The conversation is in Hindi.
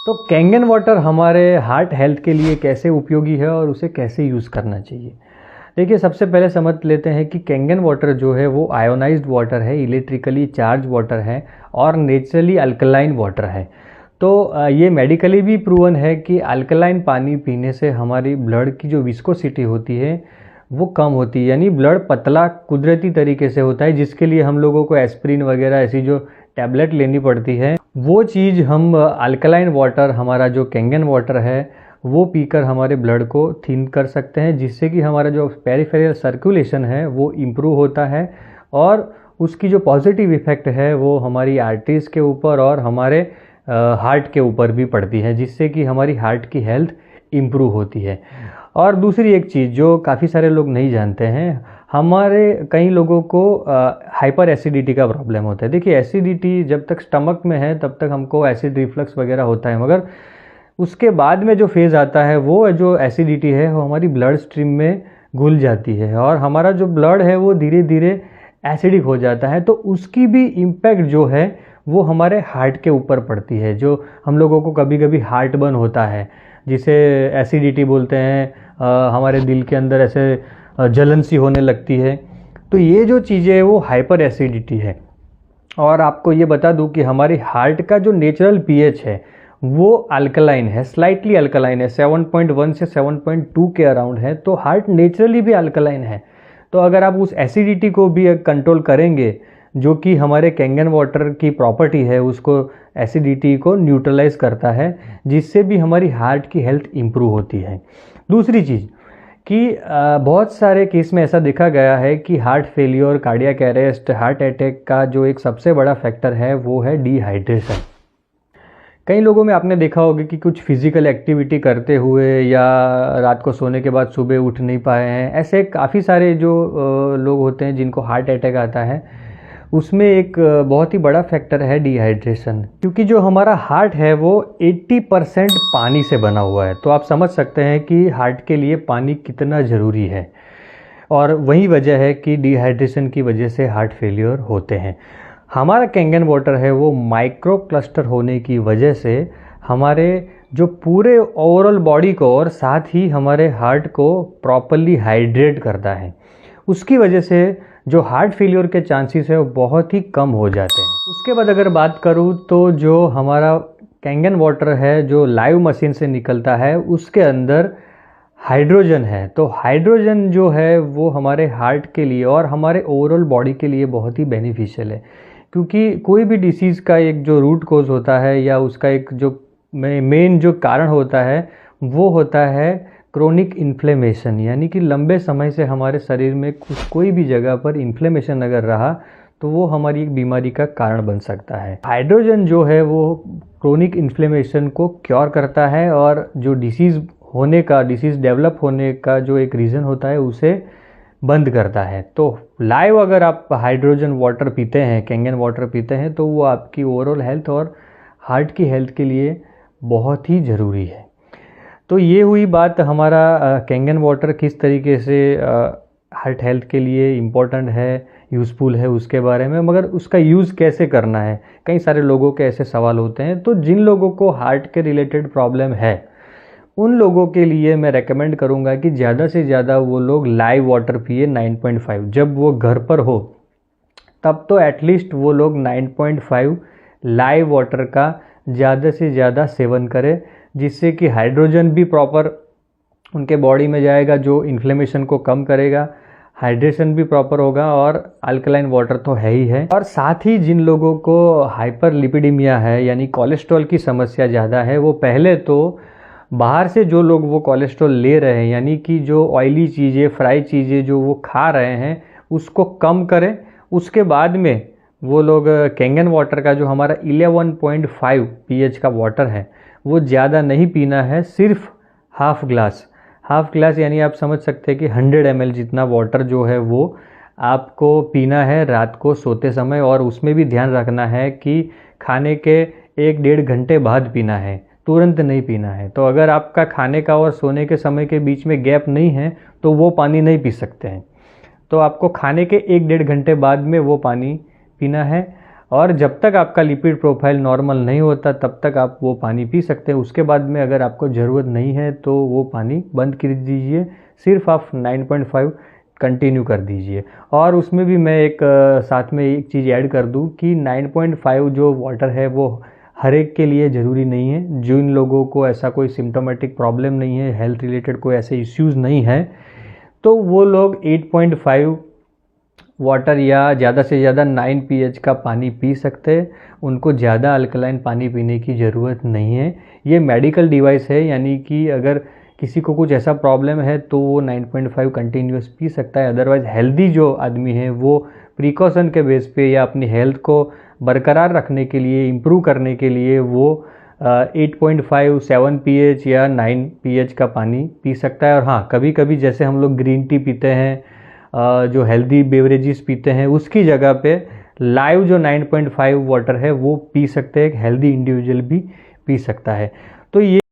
तो कैंगन वाटर हमारे हार्ट हेल्थ के लिए कैसे उपयोगी है और उसे कैसे यूज़ करना चाहिए। देखिए, सबसे पहले समझ लेते हैं कि कैंगन वाटर जो है वो आयोनाइज्ड वाटर है, इलेक्ट्रिकली चार्ज वाटर है और नेचुरली अल्कलाइन वाटर है। तो ये मेडिकली भी प्रूवन है कि अल्कलाइन पानी पीने से हमारी ब्लड की जो विस्कोसिटी होती है वो कम होती है, यानी ब्लड पतला कुदरती तरीके से होता है, जिसके लिए हम लोगों को एस्प्रिन वगैरह ऐसी जो टैबलेट लेनी पड़ती है, वो चीज़ हम अल्कलाइन वाटर, हमारा जो कैंगन वाटर है वो पीकर हमारे ब्लड को थिन कर सकते हैं, जिससे कि हमारा जो पेरिफेरल सर्कुलेशन है वो इम्प्रूव होता है और उसकी जो पॉजिटिव इफ़ेक्ट है वो हमारी आर्टरीज़ के ऊपर और हमारे हार्ट के ऊपर भी पड़ती है, जिससे कि हमारी हार्ट की हेल्थ इम्प्रूव होती है। और दूसरी एक चीज़ जो काफ़ी सारे लोग नहीं जानते हैं, हमारे कई लोगों को हाइपर एसिडिटी का प्रॉब्लम होता है। देखिए, एसिडिटी जब तक स्टमक में है तब तक हमको एसिड रिफ्लक्स वगैरह होता है, मगर उसके बाद में जो फेज़ आता है वो जो एसिडिटी है वो हमारी ब्लड स्ट्रीम में घुल जाती है और हमारा जो ब्लड है वो धीरे धीरे एसिडिक हो जाता है। तो उसकी भी इम्पैक्ट जो है वो हमारे हार्ट के ऊपर पड़ती है। जो हम लोगों को कभी कभी हार्ट बर्न होता है, जिसे एसिडिटी बोलते हैं, हमारे दिल के अंदर ऐसे जलन सी होने लगती है, तो ये जो चीज़ें है वो हाइपर एसिडिटी है। और आपको ये बता दूं कि हमारी हार्ट का जो नेचुरल पीएच है वो अल्कलाइन है, स्लाइटली अल्कलाइन है, 7.1 से 7.2 के अराउंड है। तो हार्ट नेचुरली भी अल्कलाइन है। तो अगर आप उस एसिडिटी को भी कंट्रोल करेंगे, जो कि हमारे कैंगन वाटर की प्रॉपर्टी है, उसको एसिडिटी को न्यूट्रलाइज करता है, जिससे भी हमारी हार्ट की हेल्थ इम्प्रूव होती है। दूसरी चीज़ कि बहुत सारे केस में ऐसा देखा गया है कि heart failure, cardiac arrest, heart attack का जो एक सबसे बड़ा फैक्टर है वो है डिहाइड्रेशन। कई लोगों में आपने देखा होगा कि कुछ फिजिकल एक्टिविटी करते हुए या रात को सोने के बाद सुबह उठ नहीं पाए हैं। ऐसे काफ़ी सारे जो लोग होते हैं जिनको हार्ट अटैक आता है, उसमें एक बहुत ही बड़ा फैक्टर है डिहाइड्रेशन, क्योंकि जो हमारा हार्ट है वो 80% पानी से बना हुआ है। तो आप समझ सकते हैं कि हार्ट के लिए पानी कितना ज़रूरी है, और वही वजह है कि डिहाइड्रेशन की वजह से हार्ट फेलियर होते हैं। हमारा कैंगन वाटर है वो माइक्रो क्लस्टर होने की वजह से हमारे जो पूरे ओवरऑल बॉडी को और साथ ही हमारे हार्ट को प्रॉपरली हाइड्रेट करता है। उसकी वजह से जो हार्ट फेलियर के चांसेस है वो बहुत ही कम हो जाते हैं। उसके बाद अगर बात करूँ तो जो हमारा कैंगन वाटर है जो लाइव मशीन से निकलता है, उसके अंदर हाइड्रोजन है। तो हाइड्रोजन जो है वो हमारे हार्ट के लिए और हमारे ओवरऑल बॉडी के लिए बहुत ही बेनिफिशियल है, क्योंकि कोई भी डिसीज़ का एक जो रूट कोज होता है या उसका एक जो मेन जो कारण होता है वो होता है क्रोनिक इन्फ्लेमेशन, यानी कि लंबे समय से हमारे शरीर में कोई भी जगह पर इन्फ्लेमेशन अगर रहा तो वो हमारी एक बीमारी का कारण बन सकता है। हाइड्रोजन जो है वो क्रोनिक इन्फ्लेमेशन को क्योर करता है और जो डिसीज़ डेवलप होने का जो एक रीज़न होता है उसे बंद करता है। तो लाइव अगर आप हाइड्रोजन वाटर पीते हैं, कैंगन वाटर पीते हैं, तो वो आपकी ओवरऑल हेल्थ और हार्ट की हेल्थ के लिए बहुत ही ज़रूरी है। तो ये हुई बात हमारा कैंगन वाटर किस तरीके से हार्ट हेल्थ के लिए इम्पोर्टेंट है, यूज़फुल है, उसके बारे में। मगर उसका यूज़ कैसे करना है, कई सारे लोगों के ऐसे सवाल होते हैं। तो जिन लोगों को हार्ट के रिलेटेड प्रॉब्लम है उन लोगों के लिए मैं रेकमेंड करूंगा कि ज़्यादा से ज़्यादा वो लोग लाइव वाटर पिए 9.5। जब वो घर पर हो तब तो एटलीस्ट वो लोग 9.5 लाइव वाटर का ज़्यादा से ज़्यादा सेवन करें, जिससे कि हाइड्रोजन भी प्रॉपर उनके बॉडी में जाएगा, जो इन्फ्लेमेशन को कम करेगा, हाइड्रेशन भी प्रॉपर होगा और अल्कलाइन वाटर तो है ही है। और साथ ही जिन लोगों को हाइपर लिपिडीमिया है, यानी कोलेस्ट्रॉल की समस्या ज़्यादा है, वो पहले तो बाहर से जो लोग वो कोलेस्ट्रॉल ले रहे हैं, यानी कि जो ऑयली चीज़ें, फ्राई चीज़ें जो वो खा रहे हैं, उसको कम करें। उसके बाद में वो लोग कैंगन वाटर का जो हमारा 11.5 pH का वाटर है वो ज़्यादा नहीं पीना है, सिर्फ हाफ ग्लास यानी आप समझ सकते हैं कि 100 ml जितना वाटर जो है वो आपको पीना है रात को सोते समय। और उसमें भी ध्यान रखना है कि खाने के 1-1.5 घंटे बाद पीना है, तुरंत नहीं पीना है। तो अगर आपका खाने का और सोने के समय के बीच में गैप नहीं है तो वो पानी नहीं पी सकते हैं। तो आपको खाने के 1-1.5 घंटे बाद में वो पानी पीना है। और जब तक आपका लिपिड प्रोफाइल नॉर्मल नहीं होता तब तक आप वो पानी पी सकते हैं। उसके बाद में अगर आपको ज़रूरत नहीं है तो वो पानी बंद कर दीजिए, सिर्फ आप 9.5 कंटिन्यू कर दीजिए। और उसमें भी मैं एक साथ में एक चीज़ ऐड कर दूं कि 9.5 जो वाटर है वो हर एक के लिए ज़रूरी नहीं है। जिन लोगों को ऐसा कोई सिम्टोमेटिक प्रॉब्लम नहीं है, हेल्थ रिलेटेड कोई ऐसे इश्यूज़ नहीं है, तो वो लोग 8.5 वाटर या ज़्यादा से ज़्यादा 9 pH का पानी पी सकते हैं। उनको ज़्यादा अल्कलाइन पानी पीने की ज़रूरत नहीं है। ये मेडिकल डिवाइस है, यानी कि अगर किसी को कुछ ऐसा प्रॉब्लम है तो वो 9.5 कंटिन्यूस पी सकता है। अदरवाइज़ हेल्दी जो आदमी है वो प्रिकॉशन के बेस पे या अपनी हेल्थ को बरकरार रखने के लिए, इम्प्रूव करने के लिए वो 8.5, 7 pH या 9 pH का पानी पी सकता है। और हाँ, कभी कभी जैसे हम लोग ग्रीन टी पीते हैं, जो हेल्दी बेवरेजेस पीते हैं, उसकी जगह पे लाइव जो 9.5 वाटर है वो पी सकते हैं। एक हेल्दी इंडिविजुअल भी पी सकता है। तो ये